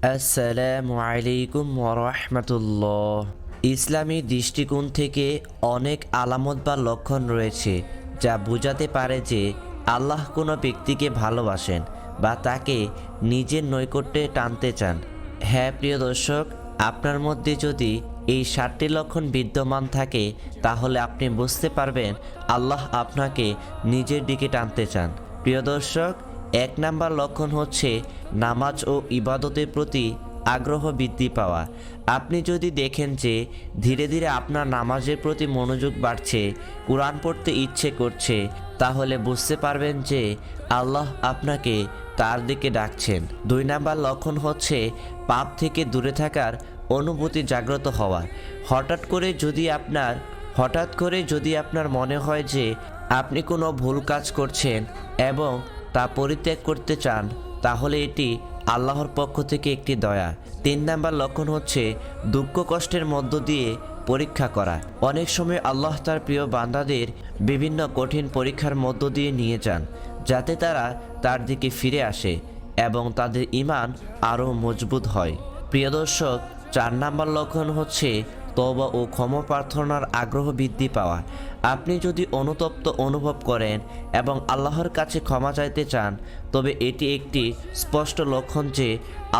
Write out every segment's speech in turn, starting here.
আসসালামু আলাইকুম ওয়ারাহমাতুল্লাহ। ইসলামী দৃষ্টিকোণ থেকে অনেক আলামত বা লক্ষণ রয়েছে যা বোঝাতে পারে যে আল্লাহ কোনো ব্যক্তিকে ভালোবাসেন বা তাকে নিজের নৈকট্যে টানতে চান। হ্যাঁ প্রিয় দর্শক, আপনার মধ্যে যদি এই 7টি লক্ষণ বিদ্যমান থাকে তাহলে আপনি বুঝতে পারবেন আল্লাহ আপনাকে নিজের দিকে টানতে চান। প্রিয় দর্শক, 1 নাম্বার লক্ষণ হচ্ছে নামাজ ও ইবাদতের প্রতি আগ্রহ বৃদ্ধি পাওয়া। আপনি যদি দেখেন যে ধীরে ধীরে আপনার নামাজের প্রতি মনোযোগ বাড়ছে, কোরআন পড়তে ইচ্ছে করছে, তাহলে বুঝতে পারবেন যে আল্লাহ আপনাকে তার দিকে ডাকছেন। 2 নাম্বার লক্ষণ হচ্ছে পাপ থেকে দূরে থাকার অনুভূতি জাগ্রত হওয়া। হঠাৎ করে যদি আপনার মনে হয় যে আপনি কোনো ভুল কাজ করছেন এবং তা পরিত্যাগ করতে চান, তাহলে এটি আল্লাহর পক্ষ থেকে একটি দয়া। 3 নাম্বার লক্ষণ হচ্ছে দুঃখ কষ্টের মধ্য দিয়ে পরীক্ষা করা। অনেক সময় আল্লাহ তার প্রিয় বান্দাদের বিভিন্ন কঠিন পরীক্ষার মধ্য দিয়ে নিয়ে যান, যাতে তারা তার দিকে ফিরে আসে এবং তাদের ঈমান আরও মজবুত হয়। প্রিয় দর্শক, 4 নাম্বার লক্ষণ হচ্ছে তওবা ও ক্ষমা প্রার্থনার আগ্রহ বৃদ্ধি পাওয়া। আপনি যদি অনুতপ্ত অনুভব করেন এবং আল্লাহর কাছে ক্ষমা চাইতে চান, তবে এটি একটি স্পষ্ট লক্ষণ যে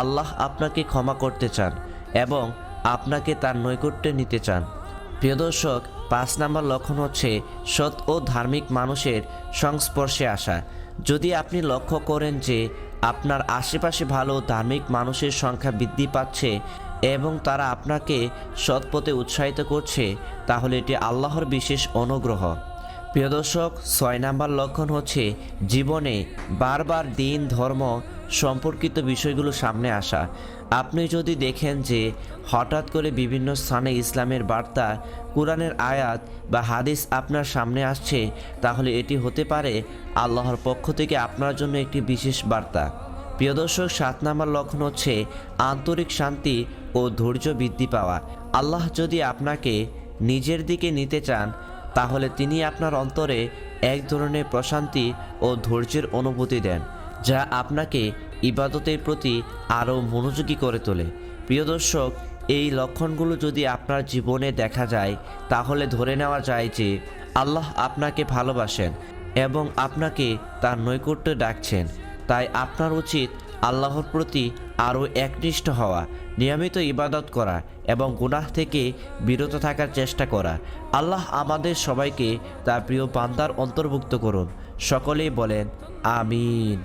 আল্লাহ আপনাকে ক্ষমা করতে চান এবং আপনাকে তার নৈকট্যে নিতে চান। প্রিয় দর্শক, 5 নাম্বার লক্ষণ হচ্ছে সৎ ও ধার্মিক মানুষের সংস্পর্শে আসা। যদি আপনি লক্ষ্য করেন যে আপনার আশেপাশে ভালো ধার্মিক মানুষের সংখ্যা বৃদ্ধি পাচ্ছে এবং তারা আপনাকে সৎ পথে উৎসাহিত করছে, তাহলে এটি আল্লাহর বিশেষ অনুগ্রহ। প্রিয় দর্শক, 6 নাম্বার লক্ষণ হচ্ছে জীবনে বারবার দিন ধর্ম সম্পর্কিত বিষয়গুলো সামনে আসা। আপনি যদি দেখেন যে হঠাৎ করে বিভিন্ন স্থানে ইসলামের বার্তা, কোরআনের আয়াত বা হাদিস আপনার সামনে আসছে, তাহলে এটি হতে পারে আল্লাহর পক্ষ থেকে আপনার জন্য একটি বিশেষ বার্তা। প্রিয় দর্শক, 7 নাম্বার লক্ষণ হচ্ছে আন্তরিক শান্তি ও ধৈর্য বৃদ্ধি পাওয়া। আল্লাহ যদি আপনাকে নিজের দিকে নিতে চান, তাহলে তিনি আপনার অন্তরে এক ধরনের প্রশান্তি ও ধৈর্যের অনুভূতি দেন, যা আপনাকে ইবাদতের প্রতি আরও মনোযোগী করে তোলে। প্রিয় দর্শক, এই লক্ষণগুলো যদি আপনার জীবনে দেখা যায়, তাহলে ধরে নেওয়া যায় যে আল্লাহ আপনাকে ভালোবাসেন এবং আপনাকে তার নৈকট্যে ডাকছেন। তাই আপনার উচিত আল্লাহর প্রতি আরও একনিষ্ঠ হওয়া, নিয়মিত ইবাদত করা এবং গুনাহ থেকে বিরত থাকার চেষ্টা করা। আল্লাহ আমাদের সবাইকে তার প্রিয় বান্দার অন্তর্ভুক্ত করুন। সকলেই বলেন আমিন।